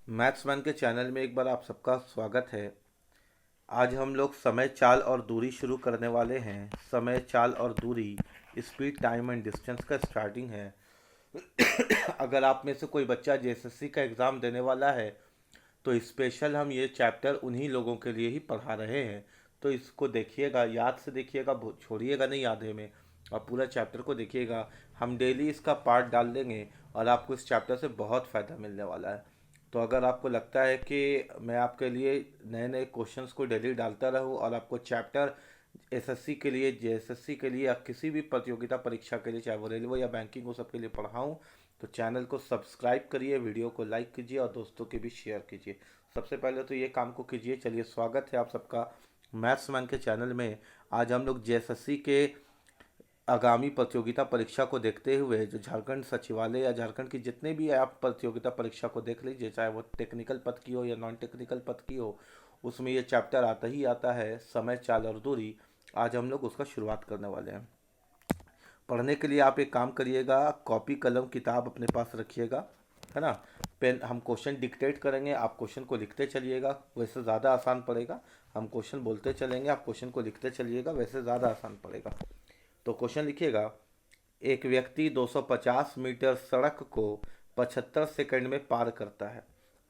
मैथ्समैन के चैनल में एक बार आप सबका स्वागत है। आज हम लोग समय, चाल और दूरी शुरू करने वाले हैं। समय, चाल और दूरी, स्पीड, टाइम एंड डिस्टेंस का स्टार्टिंग है। अगर आप में से कोई बच्चा जेएसएससी का एग्ज़ाम देने वाला है तो स्पेशल हम ये चैप्टर उन्हीं लोगों के लिए ही पढ़ा रहे हैं। तो इसको देखिएगा, याद से देखिएगा, छोड़िएगा नहीं आधे में, और पूरा चैप्टर को देखिएगा। हम डेली इसका पार्ट डाल देंगे और आपको इस चैप्टर से बहुत फ़ायदा मिलने वाला है। तो अगर आपको लगता है कि मैं आपके लिए नए नए क्वेश्चंस को डेली डालता रहूं और आपको चैप्टर एसएससी के लिए, जेएसएससी के लिए या किसी भी प्रतियोगिता परीक्षा के लिए, चाहे वो रेलवे या बैंकिंग हो, सबके लिए पढ़ाऊं, तो चैनल को सब्सक्राइब करिए, वीडियो को लाइक कीजिए और दोस्तों के भी शेयर कीजिए। सबसे पहले तो ये काम को कीजिए। चलिए, स्वागत है आप सबका मैथ्समैन के चैनल में। आज हम लोग जेएसएससी के आगामी प्रतियोगिता परीक्षा को देखते हुए, जो झारखंड सचिवालय या झारखंड की जितने भी आप प्रतियोगिता परीक्षा को देख लीजिए, चाहे वो टेक्निकल पद की हो या नॉन टेक्निकल पद की हो, उसमें ये चैप्टर आता ही आता है, समय, चाल और दूरी। आज हम लोग उसका शुरुआत करने वाले हैं। पढ़ने के लिए आप एक काम करिएगा, कॉपी कलम किताब अपने पास रखिएगा, है ना। पेन, हम क्वेश्चन डिक्टेट करेंगे, आप क्वेश्चन को लिखते चलिएगा, वैसे ज़्यादा आसान पड़ेगा। हम क्वेश्चन बोलते चलेंगे, आप क्वेश्चन को लिखते चलिएगा, वैसे ज़्यादा आसान पड़ेगा। तो क्वेश्चन लिखिएगा। एक व्यक्ति 250 मीटर सड़क को 75 सेकंड में पार करता है।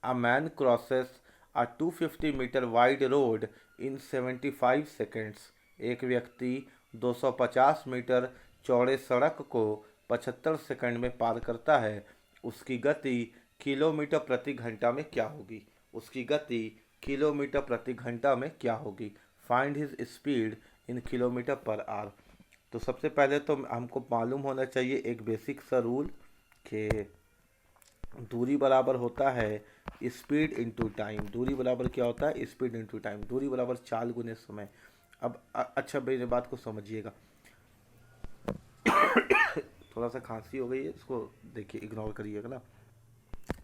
A man crosses a 250 metre wide road in 75 seconds. एक व्यक्ति 250 मीटर चौड़े सड़क को 75 सेकंड में पार करता है। उसकी गति किलोमीटर प्रति घंटा में क्या होगी? उसकी गति किलोमीटर प्रति घंटा में क्या होगी? Find his speed in kilometre per our. तो सबसे पहले तो हमको मालूम होना चाहिए एक बेसिक सा रूल, कि दूरी बराबर होता है स्पीड इंटू टाइम। दूरी बराबर क्या होता है? Speed into time. दूरी बराबर चाल गुने समय। अब अच्छा, मेरी बात को समझिएगा। थोड़ा सा खांसी हो गई है, इसको देखिए, इग्नोर करिएगा ना।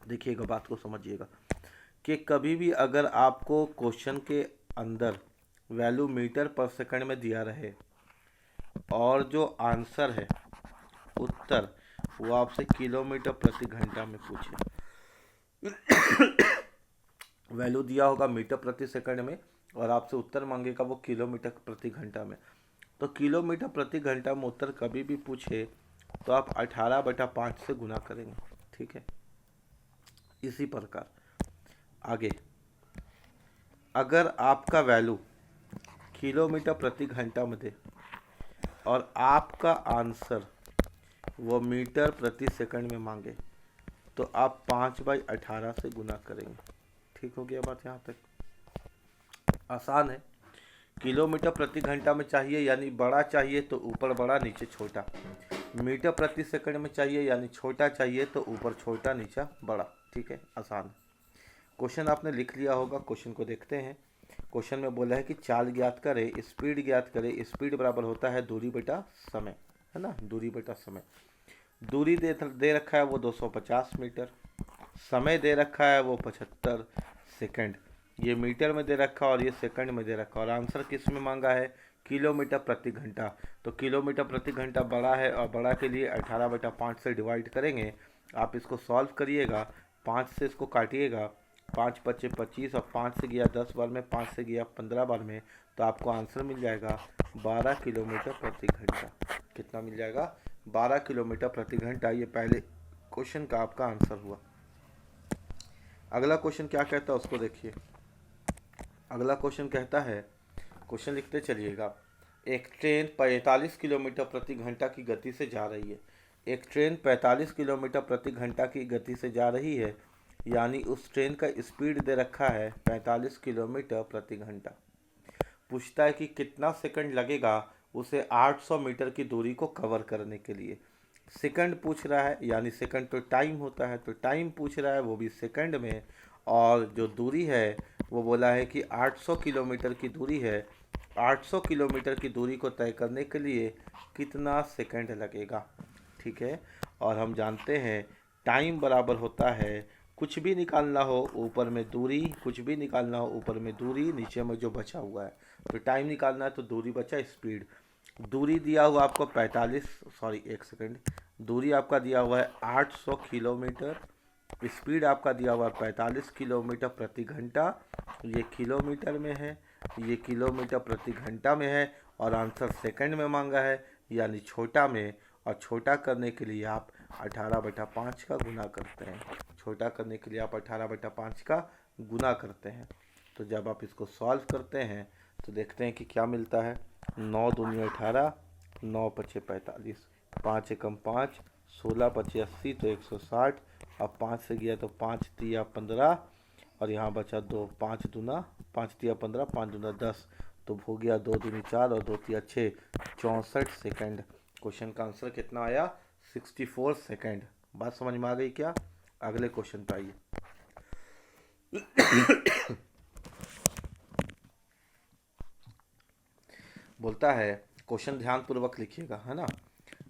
देखिएगा, बात को समझिएगा कि कभी भी अगर आपको क्वेश्चन के अंदर वैल्यू मीटर पर सेकंड में दिया रहे और जो आंसर है, उत्तर, वो आपसे किलोमीटर प्रति घंटा में पूछे, वैल्यू दिया होगा मीटर प्रति सेकंड में और आपसे उत्तर मांगेगा वो किलोमीटर प्रति घंटा में, तो किलोमीटर प्रति घंटा में उत्तर कभी भी पूछे तो आप 18/5 से गुना करेंगे। ठीक है। इसी प्रकार आगे, अगर आपका वैल्यू किलोमीटर प्रति घंटा में दे और आपका आंसर वो मीटर प्रति सेकंड में मांगे, तो आप 5/18 से गुना करेंगे। ठीक हो गया बात? यहाँ तक आसान है। किलोमीटर प्रति घंटा में चाहिए यानी बड़ा चाहिए तो ऊपर बड़ा नीचे छोटा। मीटर प्रति सेकंड में चाहिए यानी छोटा चाहिए तो ऊपर छोटा नीचे बड़ा। ठीक है, आसान है। क्वेश्चन आपने लिख लिया होगा, क्वेश्चन को देखते हैं। क्वेश्चन में बोला है कि चाल ज्ञात करे, स्पीड ज्ञात करे। स्पीड बराबर होता है दूरी बटा समय, है ना, दूरी बटा समय। दूरी दे रखा है वो 250 मीटर, समय दे रखा है वो 75 सेकंड। ये मीटर में दे रखा और ये सेकंड में दे रखा, और आंसर किस में मांगा है? किलोमीटर प्रति घंटा। तो किलोमीटर प्रति घंटा बड़ा है और बड़ा के लिए 18/5 से डिवाइड करेंगे। आप इसको सॉल्व करिएगा, 5 से इसको काटिएगा, 5 पच्चे 25 और 5 से गया 10 बार में, 5 से गया 15 बार में, तो आपको आंसर मिल जाएगा 12 किलोमीटर प्रति घंटा। कितना मिल जाएगा? 12 किलोमीटर प्रति घंटा। ये पहले क्वेश्चन का आपका आंसर हुआ। अगला क्वेश्चन क्या कहता है उसको देखिए। अगला क्वेश्चन कहता है, क्वेश्चन लिखते चलिएगा। एक ट्रेन 45 किलोमीटर प्रति घंटा की गति से जा रही है। एक ट्रेन 45 किलोमीटर प्रति घंटा की गति से जा रही है, यानी उस ट्रेन का स्पीड दे रखा है 45 किलोमीटर प्रति घंटा। पूछता है कि कितना सेकंड लगेगा उसे 800 मीटर की दूरी को कवर करने के लिए। सेकंड पूछ रहा है, यानी सेकंड तो टाइम होता है, तो टाइम पूछ रहा है वो भी सेकंड में, और जो दूरी है वो बोला है कि 800 किलोमीटर की दूरी है। 800 किलोमीटर की दूरी को तय करने के लिए कितना सेकंड लगेगा? ठीक है। और हम जानते हैं टाइम बराबर होता है, कुछ भी निकालना हो ऊपर में दूरी, कुछ भी निकालना हो ऊपर में दूरी, नीचे में जो बचा हुआ है। तो टाइम निकालना है तो दूरी बचा स्पीड। दूरी दिया हुआ आपको 45, सॉरी 1 सेकंड, दूरी आपका दिया हुआ है 800 किलोमीटर, स्पीड आपका दिया हुआ 45 किलोमीटर प्रति घंटा, ये किलोमीटर में है, ये किलोमीटर प्रति घंटा में है, और आंसर सेकंड में मांगा है यानी छोटा में। और छोटा करने के लिए आप 18/5 का गुना करते हैं, छोटा करने के लिए आप 18/5 का गुना करते हैं। तो जब आप इसको सॉल्व करते हैं तो देखते हैं कि क्या मिलता है। 9 दूनी 18, 9 पचे 45, 5 एकम 5, 16 पचे 80 तो 160। अब 5 से गया तो 5 तिया 15, और यहाँ बचा 2, 5 दूना 5 तिया 15, 5 दूना 10, तो हो गया 2 दूनी 4 और 2 तिया 6, 64 सेकंड। क्वेश्चन का आंसर कितना आया? 64 सेकंड। बात समझ में आ गई क्या? अगले क्वेश्चन पे आइए। बोलता है, क्वेश्चन ध्यान पूर्वक लिखिएगा, है ना।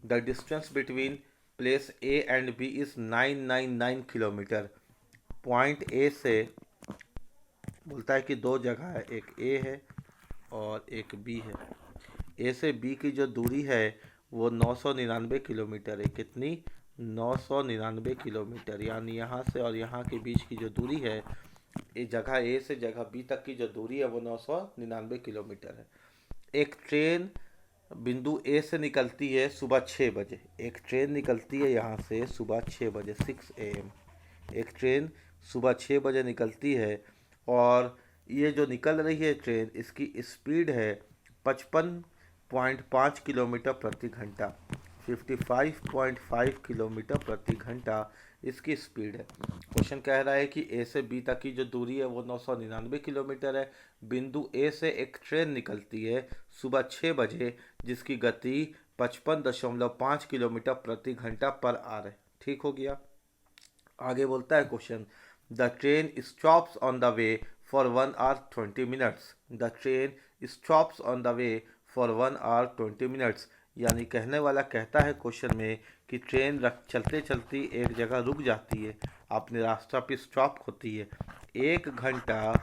The distance between place A and B is 999 kilometre. Point A से बोलता है कि दो जगह है, एक ए है और एक बी है। ए से बी की जो दूरी है वो 999 किलोमीटर है। कितनी? 999 किलोमीटर। यानी यहाँ से और यहाँ के बीच की जो दूरी है, इस जगह ए से जगह बी तक की जो दूरी है वो 999 किलोमीटर है। एक ट्रेन बिंदु ए से निकलती है सुबह 6 बजे। एक ट्रेन निकलती है यहाँ से सुबह 6 बजे, 6 AM। एक ट्रेन सुबह 6 बजे निकलती है, और ये जो निकल रही है ट्रेन, इसकी स्पीड है 55.5 किलोमीटर प्रति घंटा। 55.5 किलोमीटर प्रति घंटा इसकी स्पीड है। क्वेश्चन कह रहा है कि ए से बी तक की जो दूरी है वो 999 किलोमीटर है। बिंदु ए से एक ट्रेन निकलती है सुबह 6 बजे जिसकी गति 55.5 किलोमीटर प्रति घंटा पर आवर है। ठीक हो गया। आगे बोलता है question, the train stops on the way for 1 hour 20 minutes। The train stops on the way for 1 hour 20 minutes। यानी कहने वाला कहता है क्वेश्चन में कि ट्रेन चलते चलती एक जगह रुक जाती है, अपने रास्ता पे स्टॉप होती है 1 घंटा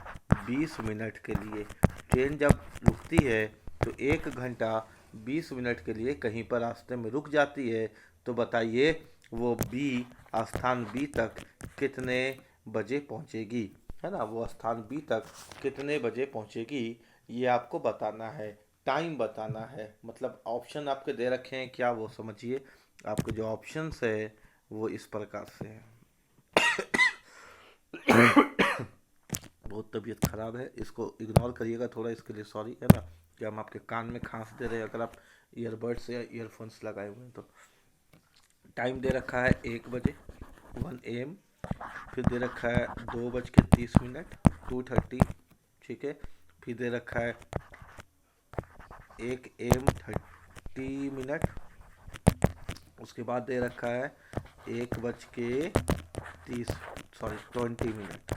20 मिनट के लिए। ट्रेन जब रुकती है तो 1 घंटा 20 मिनट के लिए कहीं पर रास्ते में रुक जाती है। तो बताइए वो बी स्थान बी तक कितने बजे पहुंचेगी, है ना। वो स्थान बी तक कितने बजे पहुंचेगी ये आपको बताना है, टाइम बताना है। मतलब ऑप्शन आपके दे रखे हैं क्या, वो समझिए। आपके जो ऑप्शंस है वो इस प्रकार से है। बहुत तबीयत खराब है, इसको इग्नोर करिएगा थोड़ा, इसके लिए सॉरी, है ना, कि हम आपके कान में खांस दे रहे हैं अगर आप ईयरबड्स या ईयरफोन्स लगाए हुए हैं तो। टाइम दे रखा है 1 बजे 1 AM, फिर दे रखा है 2:30 2:30, ठीक है। फिर दे रखा है 1 AM 30 मिनट, उसके बाद दे रखा है 1:20 मिनट।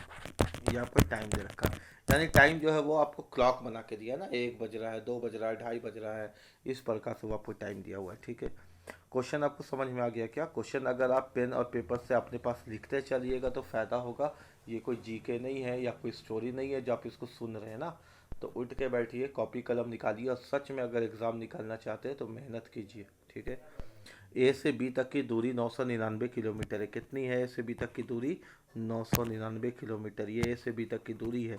ये आपको टाइम दे रखा है, यानी टाइम जो है वो आपको क्लॉक बना के दिया ना, 1 बज रहा है, 2 बज रहा है, 2:30 बज रहा है, इस प्रकार से वो आपको टाइम दिया हुआ है। ठीक है। क्वेश्चन आपको समझ में आ गया क्या? क्वेश्चन अगर आप पेन और पेपर से अपने पास लिखते चलिएगा तो फ़ायदा होगा। ये कोई जीके नहीं है या कोई स्टोरी नहीं है जो आप इसको सुन रहे हैं ना। तो उठ के बैठिए, कॉपी कलम निकालिए, और सच में अगर एग्ज़ाम निकालना चाहते हैं तो मेहनत कीजिए। ठीक है। ए से बी तक की दूरी 999 किलोमीटर है। कितनी है ए से बी तक की दूरी? 999 किलोमीटर। ये ए से बी तक की दूरी है।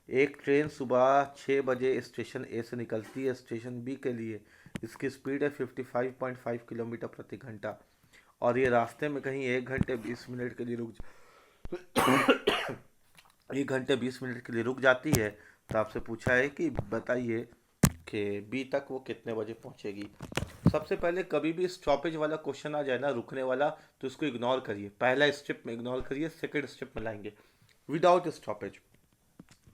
एक ट्रेन सुबह 6 बजे स्टेशन ए से निकलती है स्टेशन बी के लिए। इसकी स्पीड है 55.5 किलोमीटर प्रति घंटा, और ये रास्ते में कहीं 1 घंटे 20 मिनट के लिए 1 घंटे 20 मिनट के लिए रुक जाती है। तो आपसे पूछा है कि बताइए कि बी तक वो कितने बजे पहुंचेगी। सबसे पहले कभी भी स्टॉपेज वाला क्वेश्चन आ जाए ना, रुकने वाला, तो इसको इग्नोर करिए। पहला स्टेप में इग्नोर करिए, सेकंड स्टेप में लाएंगे विदाउट स्टॉपेज।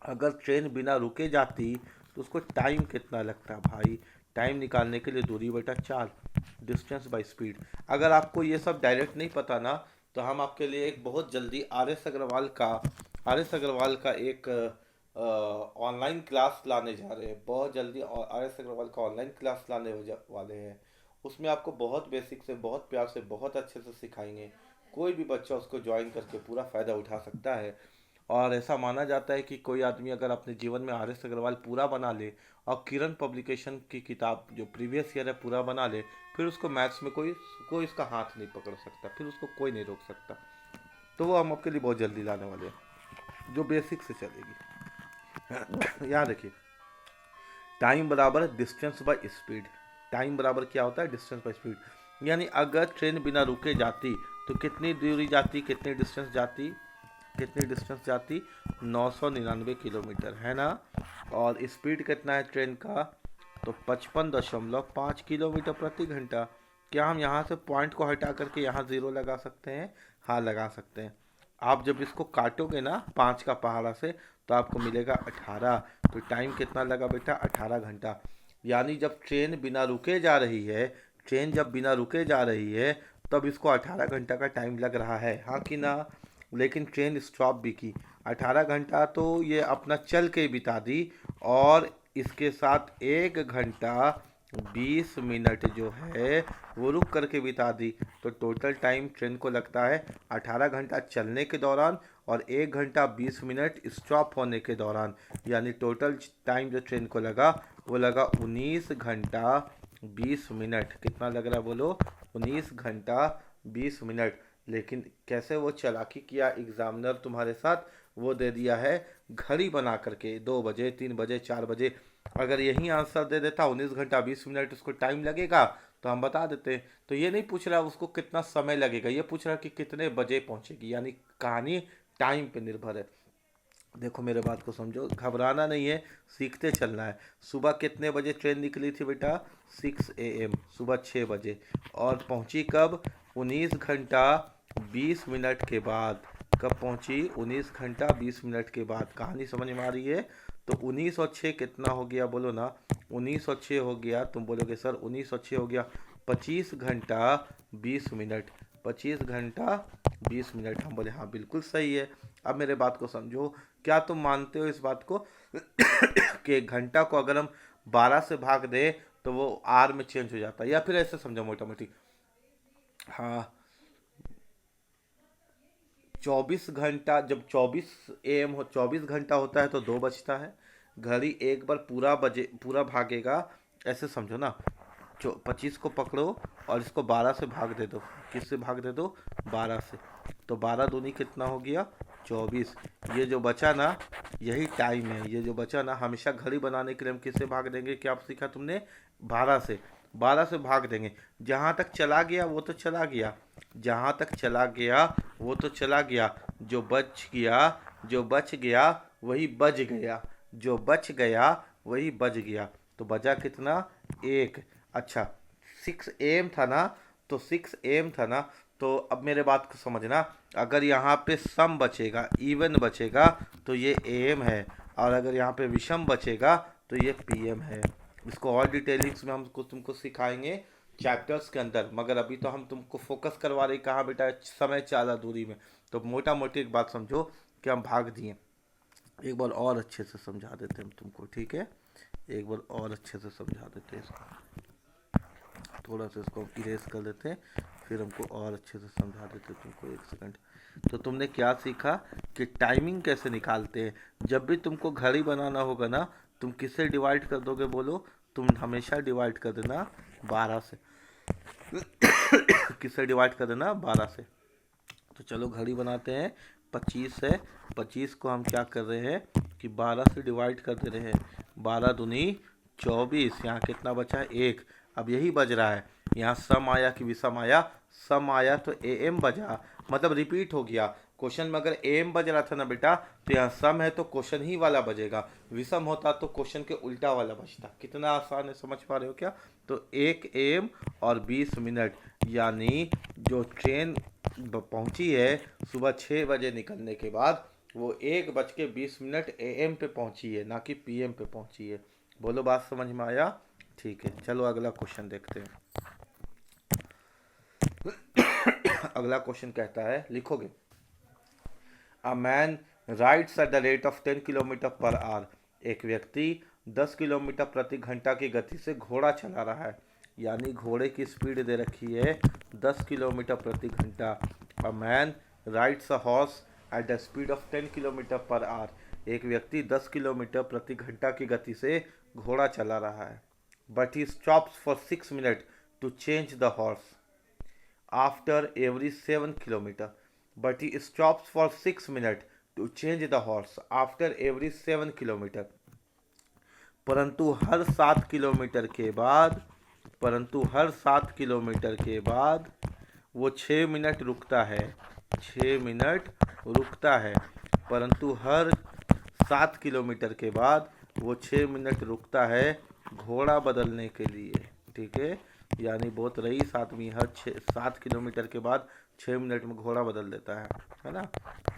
अगर ट्रेन बिना रुके जाती तो उसको टाइम कितना लगता भाई? टाइम निकालने के लिए दूरी बटा 4, डिस्टेंस बाय स्पीड। अगर आपको ये सब डायरेक्ट नहीं पता ना, तो हम आपके लिए एक बहुत जल्दी आर एस अग्रवाल का एक ऑनलाइन क्लास लाने जा रहे हैं। बहुत जल्दी आर एस अग्रवाल का ऑनलाइन क्लास लाने वाले हैं। उसमें आपको बहुत बेसिक से, बहुत प्यार से, बहुत अच्छे से सिखाएंगे। कोई भी बच्चा उसको ज्वाइन करके पूरा फ़ायदा उठा सकता है। और ऐसा माना जाता है कि कोई आदमी अगर अपने जीवन में आर.एस. अग्रवाल पूरा बना ले और किरण पब्लिकेशन की किताब जो प्रीवियस ईयर है पूरा बना ले, फिर उसको मैथ्स में कोई कोई इसका हाथ नहीं पकड़ सकता, फिर उसको कोई नहीं रोक सकता। तो वो हम आपके लिए बहुत जल्दी लाने वाले हैं, जो बेसिक से चलेगी। यहाँ देखिए, टाइम बराबर डिस्टेंस बाय स्पीड। टाइम बराबर क्या होता है? Distance by speed. यानी अगर ट्रेन बिना रुके जाती तो कितनी दूरी जाती, कितनी डिस्टेंस जाती, कितनी डिस्टेंस जाती? 999 किलोमीटर, है ना। और स्पीड कितना है ट्रेन का? तो 55.5 किलोमीटर प्रति घंटा। क्या हम यहाँ से पॉइंट को हटा करके यहाँ ज़ीरो लगा सकते हैं? हाँ, लगा सकते हैं। आप जब इसको काटोगे ना 5 का पहाड़ा से, तो आपको मिलेगा 18। तो टाइम कितना लगा बेटा? 18 घंटा। यानी जब ट्रेन बिना रुके जा रही है, ट्रेन जब बिना रुके जा रही है, तब इसको 18 घंटा का टाइम लग रहा है, हाँ कि ना। लेकिन ट्रेन स्टॉप भी की, 18 घंटा तो ये अपना चल के बिता दी, और इसके साथ 1 घंटा 20 मिनट जो है वो रुक करके बिता दी। तो टोटल टाइम ट्रेन को लगता है 18 घंटा चलने के दौरान और 1 घंटा 20 मिनट स्टॉप होने के दौरान। यानी टोटल टाइम जो ट्रेन को लगा वो लगा 19 घंटा 20 मिनट। कितना लग रहा है बोलो? 19 घंटा 20 मिनट। लेकिन कैसे वो चालाकी किया एग्जामिनर तुम्हारे साथ, वो दे दिया है घड़ी बना करके 2 बजे, 3 बजे, 4 बजे। अगर यही आंसर दे देता 19 घंटा 20 मिनट उसको टाइम लगेगा, तो हम बता देते। तो ये नहीं पूछ रहा उसको कितना समय लगेगा, ये पूछ रहा कि कितने बजे पहुंचेगी। यानी कहानी टाइम पे निर्भर है। देखो मेरे बात को समझो, घबराना नहीं है, सीखते चलना है। सुबह कितने बजे ट्रेन निकली थी बेटा? 6 AM, सुबह 6 बजे। और पहुंची कब? 19 घंटा 20 मिनट के बाद। कब पहुंची? 19 घंटा 20 मिनट के बाद। कहानी समझ में आ रही है? तो 19 और 6 कितना हो गया बोलो ना? 19 और 6 हो गया, तुम बोलोगे सर 19 और 6 हो गया 25 घंटा 20 मिनट। 25 घंटा 20 मिनट। हम बोले हाँ बिल्कुल सही है। अब मेरे बात को समझो, क्या तुम मानते हो इस बात को कि घंटा को अगर हम 12 से भाग दें तो वो आर में चेंज हो जाता है? या फिर ऐसे समझो मोटा मोटी, हाँ, 24 घंटा, जब 24 AM हो, 24 घंटा होता है तो 2 बजता है। घड़ी एक बार पूरा भागेगा, ऐसे समझो ना। 25 को पकड़ो और इसको 12 से भाग दे दो। किससे भाग दे दो? 12 से। तो 12 दूनी कितना हो गया? 24। ये जो बचा ना, यही टाइम है। ये जो बचा ना, हमेशा घड़ी बनाने के लिए हम किससे भाग देंगे? क्या आप सीखा तुमने? 12 से। 12 से भाग देंगे। जहाँ तक चला गया वो तो चला गया, जहाँ तक चला गया वो तो चला गया। जो बच गया, जो बच गया वही बच गया, जो बच गया वही बच गया। तो बचा कितना? 1। अच्छा, 6 AM था ना, तो 6 AM था ना, तो अब मेरे बात को समझना। अगर यहाँ पे सम बचेगा, इवन बचेगा, तो ये AM है। और अगर यहाँ पे विषम बचेगा तो ये PM है। इसको और डिटेलिंग्स में हम तुमको सिखाएंगे चैप्टर्स के अंदर, मगर अभी तो हम तुमको फोकस करवा रहे कहाँ बेटा? समय ज़्यादा दूरी में। तो मोटा मोटी एक बात समझो कि हम भाग दिए। एक बार और अच्छे से समझा देते हैं हम तुमको, ठीक है? एक बार और अच्छे से समझा देते हैं इसको। थोड़ा सा इसको इरेज कर देते हैं, फिर हमको और अच्छे से समझा देते हैं तुमको। 1 सेकंड। तो तुमने क्या सीखा कि टाइमिंग कैसे निकालते हैं? जब भी तुमको घड़ी बनाना होगा ना, तुम किससे डिवाइड कर दोगे बोलो? तुम हमेशा डिवाइड कर देना 12 से। किससे डिवाइड कर देना? 12 से। तो चलो घड़ी बनाते हैं। 25 है, 25 को हम क्या कर रहे हैं कि 12 से डिवाइड कर दे रहे हैं। 12 दूनी 24। यहाँ कितना बचा है? 1। अब यही बज रहा है। यहाँ सम आया कि विषम आया? सम आया तो AM बजा, मतलब रिपीट हो गया। क्वेश्चन में अगर AM बज रहा था ना बेटा, तो यहाँ सम है तो क्वेश्चन ही वाला बजेगा। विषम होता तो क्वेश्चन के उल्टा वाला बजता। कितना आसान है, समझ पा रहे हो क्या? तो 1 AM और 20 मिनट। यानी जो ट्रेन पहुंची है सुबह 6 बजे निकलने के बाद, वो 1:20 AM पे पहुंची है, ना कि PM पे पहुंची है। बोलो बात समझ में आया? ठीक है, चलो अगला क्वेश्चन देखते हैं। अगला क्वेश्चन कहता है, लिखोगे, a man rides at the rate of 10 kilometre per our. एक व्यक्ति 10 किलोमीटर प्रति घंटा की गति से घोड़ा चला रहा है। यानी घोड़े की स्पीड दे रखी है 10 किलोमीटर प्रति घंटा। A man rides a horse at the speed of 10 kilometre per our. एक व्यक्ति 10 किलोमीटर प्रति घंटा की गति से घोड़ा चला रहा है। But he stops for 6 minute to change the horse after every 7 kilometre. But he stops for 6 minute to change the horse after every 7 kilometre. परंतु हर 7 किलोमीटर के बाद वो 6 मिनट रुकता है। 6 मिनट रुकता है, परंतु हर 7 किलोमीटर के बाद वो 6 मिनट रुकता है घोड़ा बदलने के लिए। ठीक है, यानी बहुत रईस आदमी हर 7 किलोमीटर के बाद 6 मिनट में घोड़ा बदल देता है ना,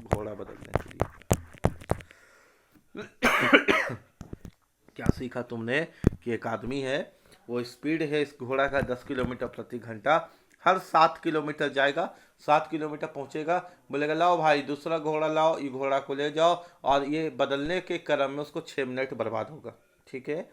घोड़ा बदलने के लिए। क्या सीखा तुमने कि एक आदमी है, वो स्पीड है इस घोड़ा का 10 किलोमीटर प्रति घंटा, हर 7 किलोमीटर जाएगा, 7 किलोमीटर पहुंचेगा, बोलेगा लाओ भाई दूसरा घोड़ा लाओ, ये घोड़ा को ले जाओ, और ये बदलने के क्रम में उसको 6 मिनट बर्बाद होगा। ठीक है,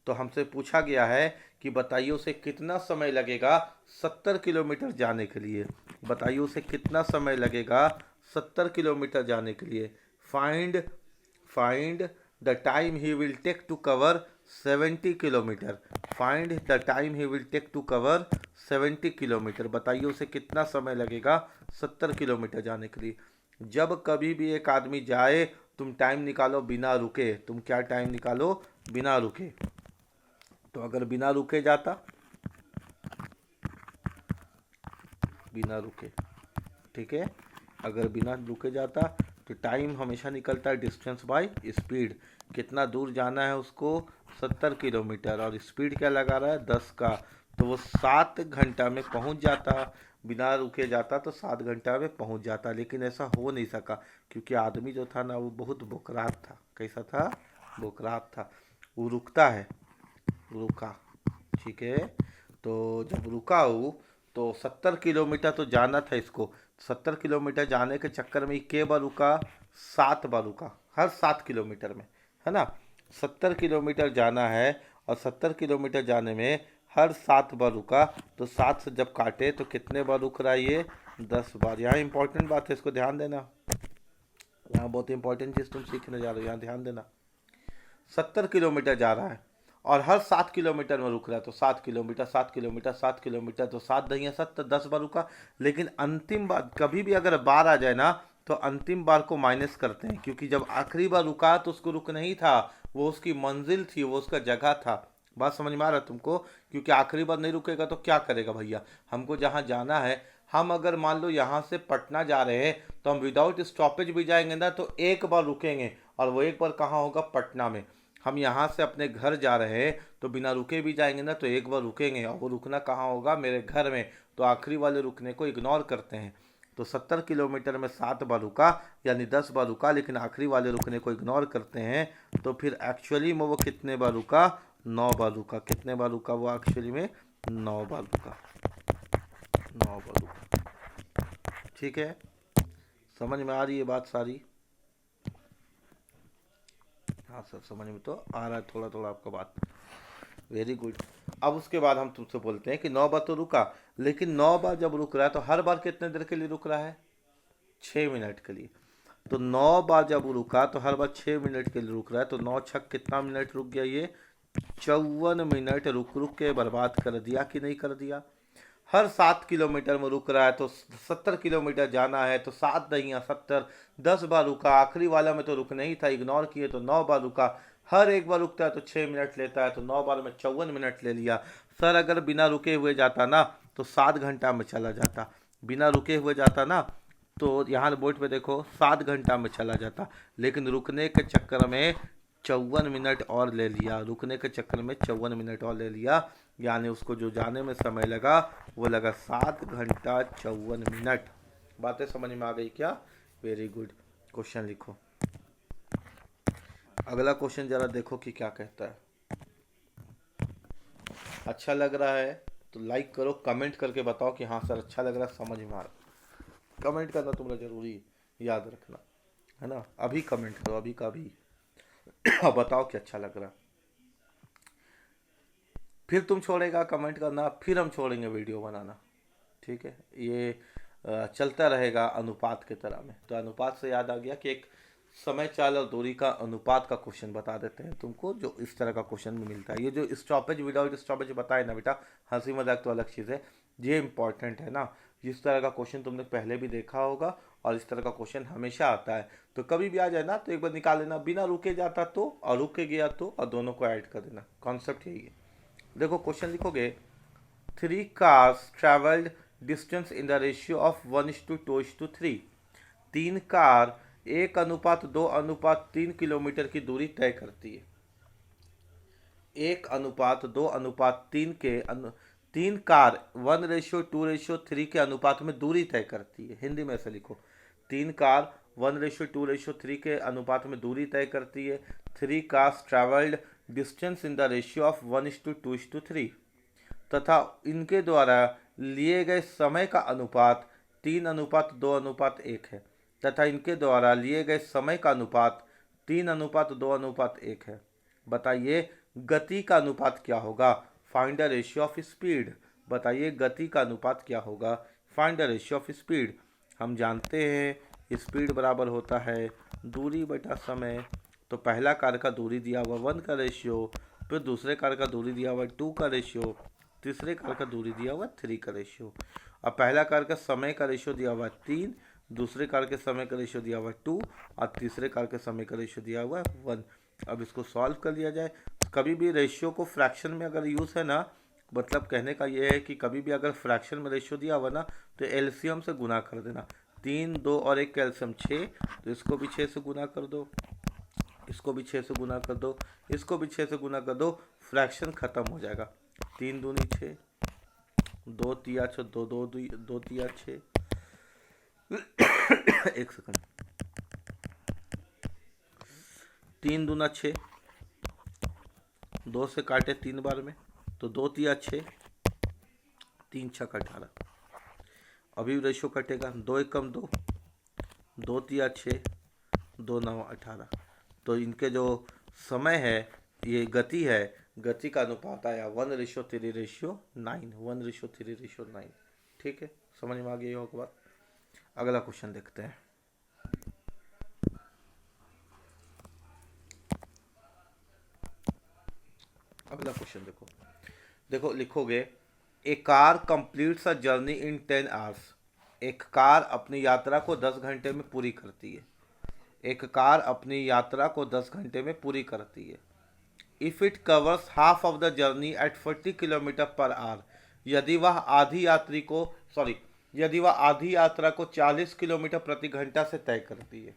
तो हमसे पूछा गया है कि बताइए उसे कितना समय लगेगा 70 किलोमीटर जाने के लिए। बताइए उसे कितना समय लगेगा 70 किलोमीटर जाने के लिए। Find the time he will take to cover 70 kilometre. Find the time he will take to cover 70 kilometre. बताइए उसे कितना समय लगेगा 70 किलोमीटर जाने के लिए। जब कभी भी एक आदमी जाए, तुम टाइम निकालो बिना रुके। तुम क्या टाइम निकालो? बिना रुके। तो अगर बिना रुके जाता, बिना रुके, ठीक है, अगर बिना रुके जाता तो टाइम हमेशा निकलता है डिस्टेंस बाय स्पीड। कितना दूर जाना है उसको? 70 किलोमीटर, और स्पीड क्या लगा रहा है? 10 का। तो वो 7 घंटा में पहुंच जाता। बिना रुके जाता तो 7 घंटा में पहुंच जाता, लेकिन ऐसा हो नहीं सका क्योंकि आदमी जो था ना वो बहुत बोकरात था। कैसा था? बोकरात था। वो रुकता है, रुका। ठीक है, तो जब रुका वो, तो 70 किलोमीटर तो जाना था इसको। 70 किलोमीटर जाने के चक्कर में के बार रुका? 7 बार रुका, हर 7 किलोमीटर में, है ना। 70 किलोमीटर जाना है, और 70 किलोमीटर जाने में हर 7 बार रुका, तो 7 से जब काटे तो कितने बार रुक रहा है ये? 10 बार। यहाँ इंपॉर्टेंट बात है, इसको ध्यान देना। यहाँ बहुत इंपॉर्टेंट चीज़ तुम सीखने जा रहे हो, यहाँ ध्यान देना। 70 किलोमीटर जा रहा है और हर 7 किलोमीटर में रुक रहा है, तो 7 किलोमीटर, 7 किलोमीटर, 7 किलोमीटर, तो 7 × 7 10 बार रुका। लेकिन अंतिम बार कभी भी अगर बार आ जाए ना, तो अंतिम बार को माइनस करते हैं, क्योंकि जब आखिरी बार रुका तो उसको रुक नहीं था, वो उसकी मंजिल थी, वो उसका जगह था। बात समझ में आ रहा है तुमको? क्योंकि आखिरी बार नहीं रुकेगा तो क्या करेगा भैया? हमको जहाँ जाना है, हम अगर मान लो यहाँ से पटना जा रहे हैं, तो हम विदाउट स्टॉपेज भी जाएंगे ना तो एक बार रुकेंगे, और वो एक बार कहाँ होगा? पटना में। हम यहाँ से अपने घर जा रहे हैं तो बिना रुके भी जाएंगे ना तो एक बार रुकेंगे, और वो रुकना कहाँ होगा? मेरे घर में। तो आखिरी वाले रुकने को इग्नोर करते हैं। तो 70 किलोमीटर में 7 बार रुका, यानी 10 बार रुका, लेकिन आखिरी वाले रुकने को इग्नोर करते हैं। तो फिर एक्चुअली में वो कितने बार रुका? 9 बार रुका। कितने बार रुका वो एक्चुअली में? 9 बार रुका। 9 बार रुका। ठीक है, समझ में आ रही है बात सारी? हाँ सर, समझ में तो आ रहा है थोड़ा थोड़ा आपका बात। Very good. अब उसके बाद हम तुमसे बोलते हैं कि 9 बार तो रुका, लेकिन 9 बार जब रुक रहा है तो हर बार कितने देर के लिए रुक रहा है? 6 मिनट के लिए। तो 9 बार जब रुका तो हर बार 6 मिनट के लिए रुक रहा है, तो 9 × 6 कितना मिनट रुक गया? ये 54 मिनट रुक रुक के बर्बाद कर दिया कि नहीं कर दिया? हर 7 किलोमीटर में रुक रहा है, तो 70 किलोमीटर जाना है, तो 7 नहीं 70, 10 बार रुका। आखिरी वाला में तो रुकना ही था, इग्नोर किए, तो 9 बार रुका। हर एक बार रुकता है तो 6 मिनट लेता है, तो 9 बार में 54 मिनट ले लिया। सर अगर बिना रुके हुए जाता ना तो 7 घंटा में चला जाता। बिना रुके हुए जाता ना तो यहाँ बोर्ड पे देखो 7 घंटा में चला जाता, लेकिन रुकने के चक्कर में 54 मिनट और ले लिया। रुकने के चक्कर में 54 मिनट और ले लिया, यानी उसको जो जाने में समय लगा वो लगा 7 घंटा 54 मिनट। बातें समझ में आ गई क्या? Very good. क्वेश्चन लिखो। अगला क्वेश्चन जरा देखो कि क्या कहता है। अच्छा लग रहा है तो लाइक करो, कमेंट करके बताओ कि हाँ सर अच्छा लग रहा है, समझ में आ रहा। कमेंट करना तुम्हारा जरूरी है, याद रखना, है ना। अभी कमेंट करो, अभी का अभी। बताओ कि अच्छा लग रहा। फिर तुम छोड़ेगा कमेंट करना, फिर हम छोड़ेंगे वीडियो बनाना। ठीक है, ये चलता रहेगा अनुपात के तरह में। तो अनुपात से याद आ गया कि एक समय चाल और दूरी का अनुपात का क्वेश्चन बता देते हैं तुमको, जो इस तरह का क्वेश्चन भी मिलता है। ये जो स्टॉपेज विदाउट स्टॉपेज बताए ना बेटा, हंसी मजाक तो अलग चीज़ है, ये इंपॉर्टेंट है ना। जिस तरह का क्वेश्चन तुमने पहले भी देखा होगा और इस तरह का क्वेश्चन हमेशा आता है। तो कभी भी आ जाए ना तो एक बार निकाल लेना, बिना रुके जाता तो और रुक के गया तो, और दोनों को ऐड कर देना। कॉन्सेप्ट यही है। देखो क्वेश्चन लिखोगे, 3 cars traveled distance in the ratio of 1:2:3। 3 car 1:2:3 kilometre की दूरी तय करती है। 1:2:3 के 3 कार 1:2:3 के अनुपात में दूरी तय करती है। हिंदी में ऐसे लिखो, 3 कार 1:2:3 के अनुपात में दूरी तय करती है। 3 cars travelled distance in the ratio of 1:2:3 तथा इनके द्वारा लिए गए समय का अनुपात 3:2:1 है। तथा इनके द्वारा लिए गए समय का अनुपात 3:2:1 है। बताइए गति का अनुपात क्या होगा? Find the ratio of speed. बताइए गति का अनुपात क्या होगा? Find the ratio of speed. हम जानते हैं स्पीड बराबर होता है दूरी बटा समय। तो पहला कार का दूरी दिया हुआ 1 का रेशियो, फिर दूसरे कार का दूरी दिया हुआ 2 का रेशियो, तीसरे कार का दूरी दिया हुआ 3 का रेशियो। अब पहला कार का समय का रेशियो दिया हुआ 3, दूसरे कार के समय का रेशियो दिया हुआ 2 और तीसरे कार के समय का रेशियो दिया हुआ 1। अब इसको सॉल्व कर लिया जाए। कभी भी रेशियो को फ्रैक्शन में अगर यूज़ है ना, मतलब कहने का ये है कि कभी भी अगर फ्रैक्शन में रेशियो दिया हुआ ना तो एलसीएम से गुना कर देना। 3, 2 और 1 का एलसीएम 6, तो इसको भी 6 से गुना कर दो, इसको भी 6 से गुना कर दो, इसको भी 6 से गुना कर दो, फ्रैक्शन खत्म हो जाएगा। 3 दूनी 6, 2 तिया 6, 2 तिया 6 एक सेकंड, 3 दूना 6, 2 से काटे 3 बार में तो 2 तिया 6, 3 6 18। अभी रेशियो कटेगा, 2 1 कम 2, 2 तिया 6, 2 9 18। तो इनके जो समय है, ये गति है, गति का अनुपात आया 1:3:9, 1:3:9। ठीक है, समझ में आ गई होगा बात। अगला क्वेश्चन देखते हैं। अगला क्वेश्चन देखो लिखोगे, a car completes a journey in 10 hours. एक कार अपनी यात्रा को 10 घंटे में पूरी करती है। एक कार अपनी यात्रा को 10 घंटे में पूरी करती है। If it covers half of the journey at 40 kilometre per our. यदि वह आधी यात्रा को 40 किलोमीटर प्रति घंटा से तय करती है।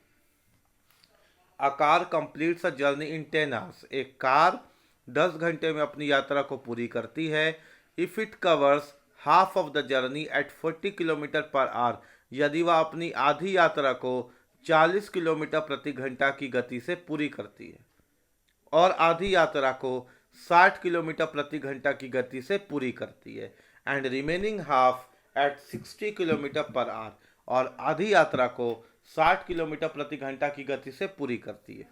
A car completes a journey in 10 hours. एक कार 10 घंटे में अपनी यात्रा को पूरी करती है। If it covers half of the journey at 40 kilometre per our. यदि वह अपनी आधी यात्रा को 40 किलोमीटर प्रति घंटा की गति से पूरी करती है और आधी यात्रा को 60 किलोमीटर प्रति घंटा की गति से पूरी करती है। And remaining half at 60 kilometre per hour. और आधी यात्रा को 60 किलोमीटर प्रति घंटा की गति से पूरी करती है।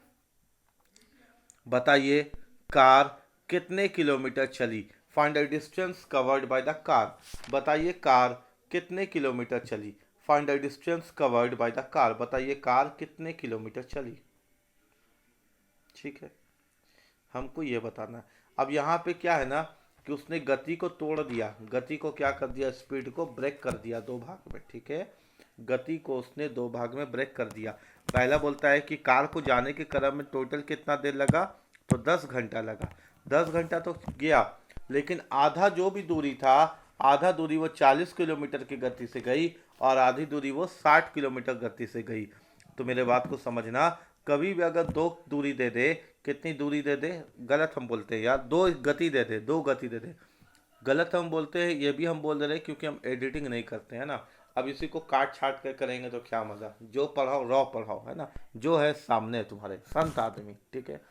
बताइए कार कितने किलोमीटर चली? Find the distance covered by the car. बताइए कार कितने किलोमीटर चली? Find the distance covered by the car. बताइए कार कितने किलोमीटर चली? ठीक है, हमको ये बताना है। अब यहाँ पे क्या है ना कि उसने गति को तोड़ दिया, गति को क्या कर दिया, स्पीड को ब्रेक कर दिया 2 भाग में। ठीक है, गति को उसने 2 भाग में ब्रेक कर दिया। पहला बोलता है कि कार को जाने के क्रम में टोटल कितना देर लगा, तो 10 घंटा लगा। 10 घंटा तो गया, लेकिन आधा जो भी दूरी था, आधा दूरी वो 40 किलोमीटर की गति से गई और आधी दूरी वो 60 किलोमीटर गति से गई। तो मेरे बात को समझना, कभी भी अगर 2 दूरी दे दे, कितनी दूरी दे दे, गलत हम बोलते हैं यार, 2 गति दे दे, 2 गति दे दे, गलत हम बोलते हैं। ये भी हम बोल रहे हैं क्योंकि हम एडिटिंग नहीं करते हैं ना। अब इसी को काट छाट कर करेंगे तो क्या मज़ा। जो पढ़ाओ रॉ पढ़ाओ, है ना, जो है सामने तुम्हारे संत आदमी। ठीक है,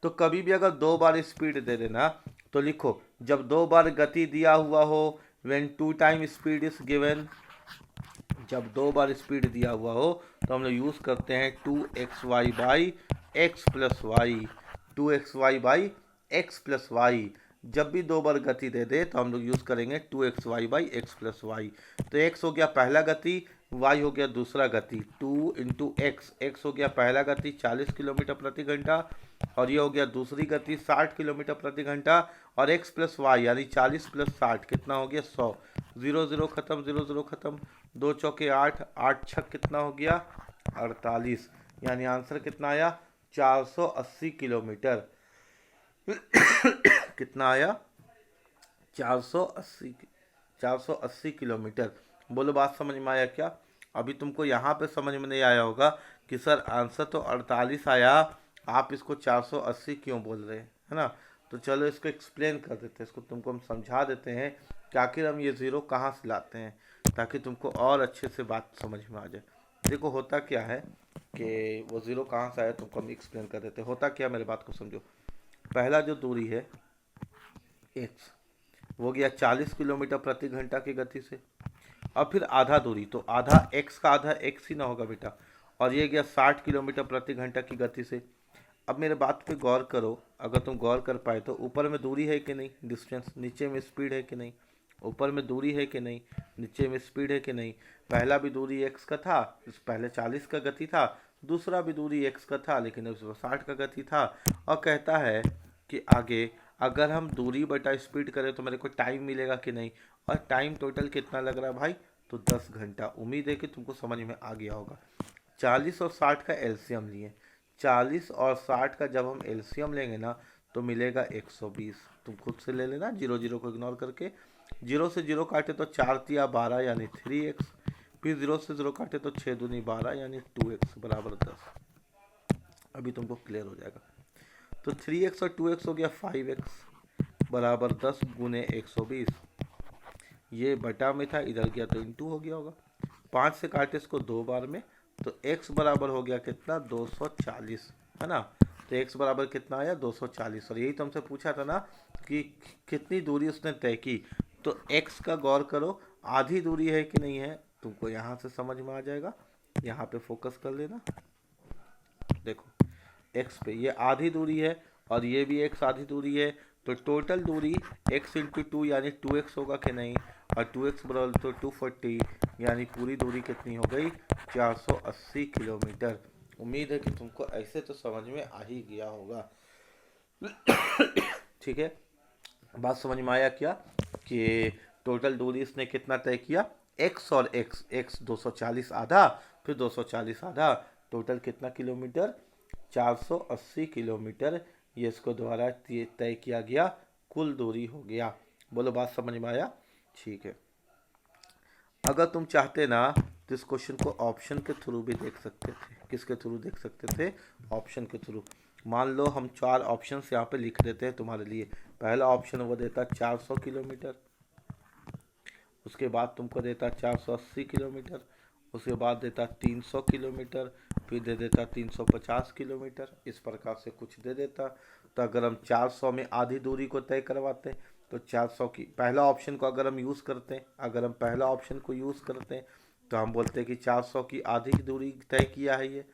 तो कभी भी अगर 2 बार स्पीड दे देना तो लिखो, जब 2 बार गति दिया हुआ हो, when 2 time speed is given, जब 2 बार स्पीड दिया हुआ हो तो हम लोग यूज़ करते हैं 2xy by X plus Y, 2xy by X plus Y. जब भी 2 बार गति दे दे तो हम लोग यूज़ करेंगे 2xy by X plus Y. तो x हो गया पहला गति, y हो गया दूसरा गति, 2 इंटू एक्स। एक्स हो गया पहला गति 40 किलोमीटर प्रति घंटा, और ये हो गया दूसरी गति 60 किलोमीटर प्रति घंटा, और x प्लस वाई यानी 40 प्लस 60 कितना हो गया 100। जीरो जीरो खत्म, जीरो जीरो खत्म, दो चौके आठ, आठ छक कितना हो गया 48, यानी आंसर कितना आया 480 किलोमीटर। कितना आया 480, 480 किलोमीटर। बोलो बात समझ में आया क्या? अभी तुमको यहाँ पे समझ में नहीं आया होगा कि सर आंसर तो 48 आया, आप इसको 480 क्यों बोल रहे हैं, है ना। तो चलो इसको एक्सप्लेन कर देते हैं, इसको तुमको हम समझा देते हैं कि आखिर हम ये ज़ीरो कहाँ से लाते हैं, ताकि तुमको और अच्छे से बात समझ में आ जाए। देखो होता क्या है कि वो ज़ीरो कहाँ से आया तुमको हम एक्सप्लेन कर देते हैं। होता क्या, मेरे बात को समझो। पहला जो दूरी है एक्स, वो गया 40 किलोमीटर प्रति घंटा की गति से। अब फिर आधा दूरी, तो आधा एक्स का आधा एक्स ही ना होगा बेटा, और ये गया 60 किलोमीटर प्रति घंटा की गति से। अब मेरे बात पे गौर करो, अगर तुम गौर कर पाए तो ऊपर में दूरी है कि नहीं, डिस्टेंस, नीचे में स्पीड है कि नहीं, ऊपर में दूरी है कि नहीं, नीचे में स्पीड है कि नहीं। पहला भी दूरी एक्स का था, इस पहले 40 का गति था, दूसरा भी दूरी एक्स का था लेकिन उसमें 60 का गति था। और कहता है कि आगे अगर हम दूरी बटा स्पीड करें तो मेरे को टाइम मिलेगा कि नहीं, और टाइम टोटल कितना लग रहा है भाई, तो 10 घंटा। उम्मीद है कि तुमको समझ में आ गया होगा। 40 और 60 का एलसीएम लिए, 40 और 60 का जब हम एलसीएम लेंगे ना तो मिलेगा 120। तुम खुद से ले लेना, जीरो जीरो को इग्नोर करके। जीरो से जीरो काटे तो 4 तिया 12 यानी 3x, फिर जीरो से जीरो काटे तो 6 दूनी 12 यानी 2x बराबर 10। अभी तुमको क्लियर हो जाएगा। तो 3x और 2x हो गया 5x बराबर 10 गुने 120। ये बटा में था, इधर गया तो इंटू हो गया होगा। 5 से काटे इसको दो बार में, तो x बराबर हो गया कितना 240, है ना। तो x बराबर कितना आया 240। और यही तो हमसे पूछा था ना कि कितनी दूरी उसने तय की। तो x का गौर करो, आधी दूरी है कि नहीं है, तुमको यहाँ से समझ में आ जाएगा। यहाँ पे फोकस कर लेना, देखो x पे ये आधी दूरी है और ये भी x आधी दूरी है, तो टोटल दूरी x इंटू टू यानी 2x होगा कि नहीं, और 2x बराबर तो 240, यानी पूरी दूरी कितनी हो गई 480 किलोमीटर। उम्मीद है कि तुमको ऐसे तो समझ में आ ही गया होगा। ठीक है, बात समझ में आया क्या कि टोटल दूरी इसने कितना तय किया, x और x 240 आधा, फिर 240 आधा, टोटल कितना किलोमीटर 480 किलोमीटर। ये इसको द्वारा तय किया गया कुल दूरी हो गया। बोलो बात समझ में आया? ठीक है। अगर तुम चाहते ना तो इस क्वेश्चन को ऑप्शन के थ्रू भी देख सकते थे। किसके थ्रू देख सकते थे? ऑप्शन के थ्रू। मान लो हम 4 ऑप्शन यहाँ पे लिख देते हैं तुम्हारे लिए। पहला ऑप्शन वो देता 400 किलोमीटर, उसके बाद तुमको देता 480 किलोमीटर, उसके बाद देता 300 किलोमीटर, फिर दे देता 350 किलोमीटर, इस प्रकार से कुछ दे देता। तो अगर हम 400 में आधी दूरी को तय करवाते हैं तो 400 की पहला ऑप्शन को अगर हम यूज़ करते हैं, अगर हम पहला ऑप्शन को यूज़ करते हैं तो हम बोलते हैं कि 400 की आधी की दूरी तय किया है। ये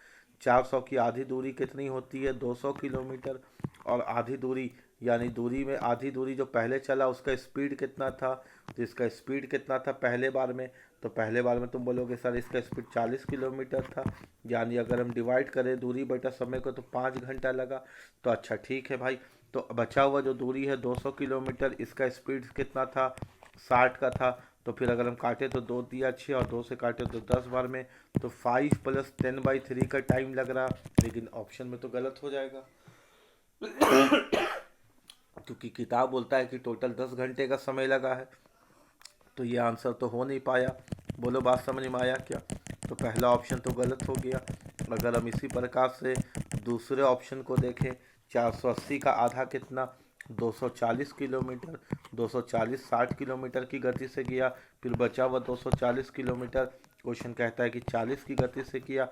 400 की आधी दूरी कितनी होती है 200 किलोमीटर, और आधी दूरी यानी दूरी में आधी दूरी जो पहले चला उसका स्पीड कितना था, तो इसका स्पीड कितना था पहले बार में, तो पहले बार में तुम बोलोगे सर इसका स्पीड 40 किलोमीटर था, यानी अगर हम डिवाइड करें दूरी बटा समय को तो 5 घंटा लगा। तो अच्छा ठीक है भाई, तो बचा हुआ जो दूरी है 200 किलोमीटर, इसका स्पीड कितना था 60 का था, तो फिर अगर हम काटे तो 2 दिया 6 और 2 से काटे तो 10 बार में, तो 5 + 10/3 का टाइम लग रहा। लेकिन ऑप्शन में तो गलत हो जाएगा क्योंकि किताब बोलता है कि टोटल 10 घंटे का समय लगा है, तो ये आंसर तो हो नहीं पाया। बोलो बात समझ में आया क्या? तो पहला ऑप्शन तो गलत हो गया। अगर हम इसी प्रकार से दूसरे ऑप्शन को देखें, 480 का आधा कितना 240 किलोमीटर, 240 60 किलोमीटर की गति से गया, फिर बचा हुआ 240 किलोमीटर क्वेश्चन कहता है कि 40 की गति से किया।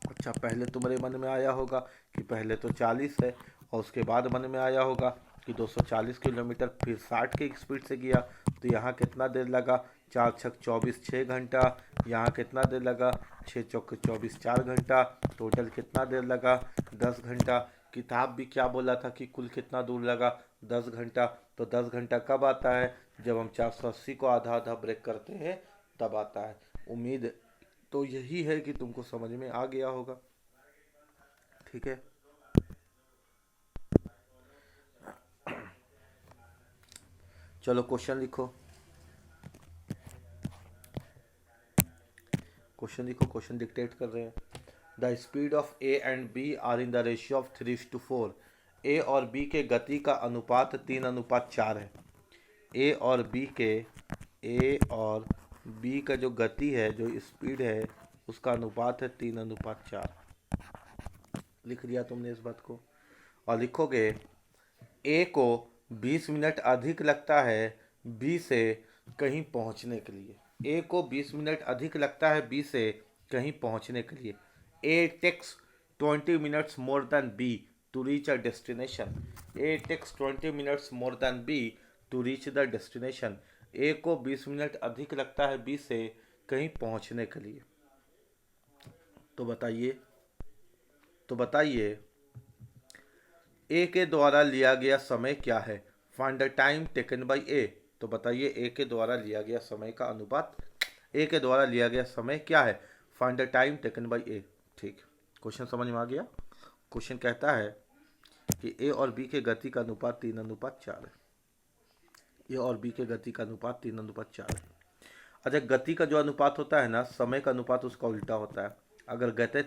अच्छा पहले तुम्हारे मन में आया होगा कि पहले तो 40 है, और उसके बाद मन में आया होगा कि 240 किलोमीटर फिर 60 की स्पीड से गया, तो यहाँ कितना देर लगा 4 छक 24 6 घंटा, यहाँ कितना देर लगा 6 चौक 24 4 घंटा, टोटल कितना देर लगा 10 घंटा। किताब भी क्या बोला था कि कुल कितना दूर लगा 10 घंटा। तो 10 घंटा कब आता है, जब हम 480 को आधा आधा ब्रेक करते हैं तब आता है। उम्मीद तो यही है कि तुमको समझ में आ गया होगा। ठीक है, चलो क्वेश्चन लिखो। क्वेश्चन लिखो, क्वेश्चन डिक्टेट कर रहे हैं। The speed of A and B are in the ratio of 3:4। A और बी के गति का अनुपात 3:4 है। ए और बी का जो गति है, जो स्पीड है, उसका अनुपात है 3:4। लिख दिया तुमने इस बात को। और लिखोगे ए को 20 मिनट अधिक लगता है बी से कहीं पहुंचने के लिए। ए को 20 मिनट अधिक लगता है बी से कहीं पहुंचने के लिए। A takes 20 minutes more than B to reach a destination. A takes 20 minutes more than B to reach the destination. A को 20 मिनट अधिक लगता है बी से कहीं पहुंचने के लिए। तो बताइए ए के द्वारा लिया गया समय क्या है? Find the time taken by A. तो बताइए ए के द्वारा लिया गया समय का अनुपात, ए के द्वारा लिया गया समय क्या है? Find the time taken by A. ठीक, क्वेश्चन समझ में आ गया। क्वेश्चन कहता है कि ए और बी के गति का अनुपात 3:4 है। ए और बी के गति का अनुपात 3:4 है। अच्छा, गति का जो अनुपात होता है ना, समय का अनुपात उसका उल्टा होता है। अगर गति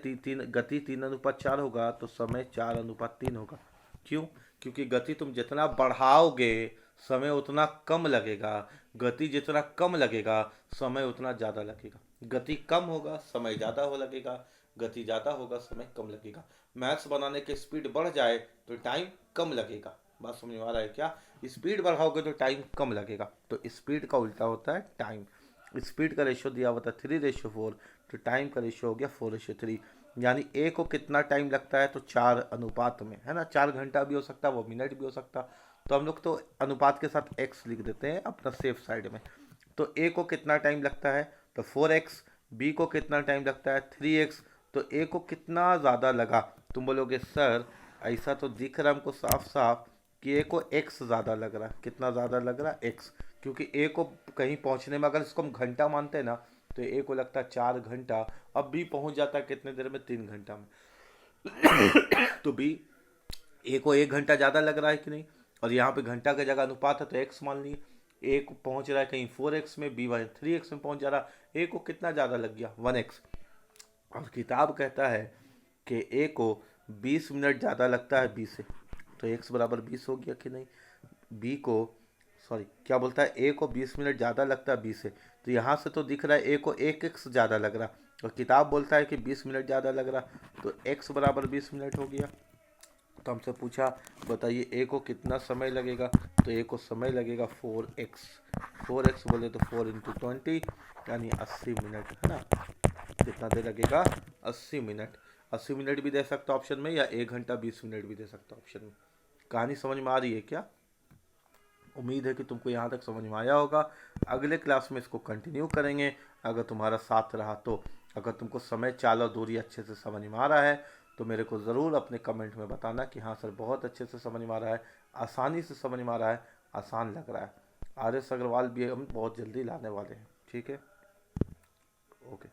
3:4 होगा तो समय 4:3 होगा। क्यों? क्योंकि गति तुम जितना बढ़ाओगे समय उतना कम लगेगा, गति जितना कम लगेगा समय उतना ज़्यादा लगेगा। गति कम होगा समय ज़्यादा हो लगेगा, गति ज़्यादा होगा समय कम लगेगा। मैथ्स बनाने की स्पीड बढ़ जाए तो टाइम कम लगेगा। बात समझ में आ रहा है क्या? स्पीड बढ़ाओगे तो टाइम कम लगेगा। तो स्पीड का उल्टा होता है टाइम। स्पीड का रेशियो दिया हुआ था 3:4, तो टाइम का रेशियो हो गया 4:3। यानी ए को कितना टाइम लगता है? तो 4 अनुपात में, है ना। 4 घंटा भी हो सकता है, वो मिनट भी हो सकता। तो हम लोग तो अनुपात के साथ x लिख देते हैं अपना सेफ साइड में। तो ए को कितना टाइम लगता है? तो 4x। बी को कितना टाइम लगता है? 3x। तो ए को कितना ज़्यादा लगा? तुम बोलोगे सर ऐसा तो दिख रहा है हमको साफ साफ कि ए को x ज़्यादा लग रहा है। कितना ज़्यादा लग रहा है? x। क्योंकि ए को कहीं पहुंचने में, अगर इसको हम घंटा मानते हैं ना, तो ए को लगता है 4 घंटा। अब बी पहुंच जाता है कितने देर में? 3 घंटा में। तो बी ए को 1 घंटा ज़्यादा लग रहा है कि नहीं? और यहाँ पे घंटा का जगह अनुपात है तो x मान लिए। ए को पहुंच रहा है कहीं 4x में, बी 3x में पहुंच जा रहा है। ए को कितना ज़्यादा लग गया? 1x। और किताब कहता है कि ए को 20 मिनट ज़्यादा लगता है बी से। तो x बराबर 20 हो गया कि नहीं? बी को क्या बोलता है? ए को 20 मिनट ज़्यादा लगता है बी से। तो यहाँ से तो दिख रहा है ए को 1x ज़्यादा लग रहा, और किताब बोलता है कि 20 मिनट ज़्यादा लग रहा। तो x बराबर 20 मिनट हो गया। तो हमसे पूछा बताइए ए को कितना समय लगेगा? तो ए को समय लगेगा 4x। 4x बोले तो 4 × 20 यानी 80 मिनट, है ना। कितना देर लगेगा? 80 मिनट। 80 मिनट भी दे सकता ऑप्शन में, या 1 घंटा 20 मिनट भी दे सकता ऑप्शन में। कहानी समझ में आ रही है क्या? उम्मीद है कि तुमको यहाँ तक समझ में आया होगा। अगले क्लास में इसको कंटिन्यू करेंगे अगर तुम्हारा साथ रहा तो। अगर तुमको समय, चाल और दूरी अच्छे से समझ में आ रहा है तो मेरे को ज़रूर अपने कमेंट में बताना कि हाँ सर बहुत अच्छे से समझ में आ रहा है, आसानी से समझ में आ रहा है, आसान लग रहा है। RS अग्रवाल भी हम बहुत जल्दी लाने वाले हैं। ठीक है, ओके।